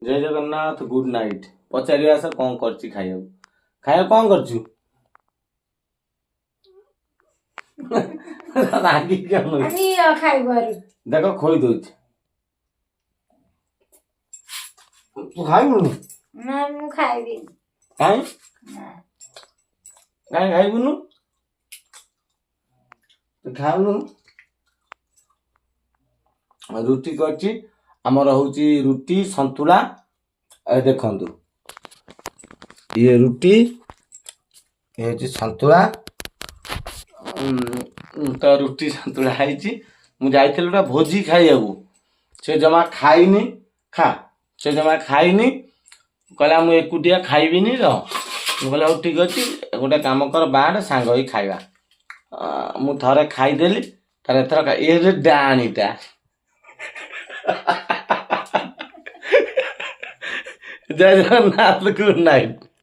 जय Jagannath good night पचारि आस कौन करछि खाइयो खाइयो कौन करछु रागी क्या नु अनि खाइबारु देखो खोई दोछ तू खाइबु ना मु खाइबि काई ना काई खाइबुनु तू खाउनु रुटी करछि हमर होउछि रुटी संतुला ए देखंतु ये रुटी ये होउछि संतुला तो रुटी संतुला खाइछि मु जाइथिलु ना भोजी खाइयाबू से जमा खाइनी खा से जमा खाइनी कहला मु एकुटिया खाइबिनी र मु कहला हो ठीक अछि गोटे काम कर बाड सांग होई खाइबा मु थरे खाइदेली तारे थर ए रे डाणीटा जय जगन्नाथ गुड नाइट।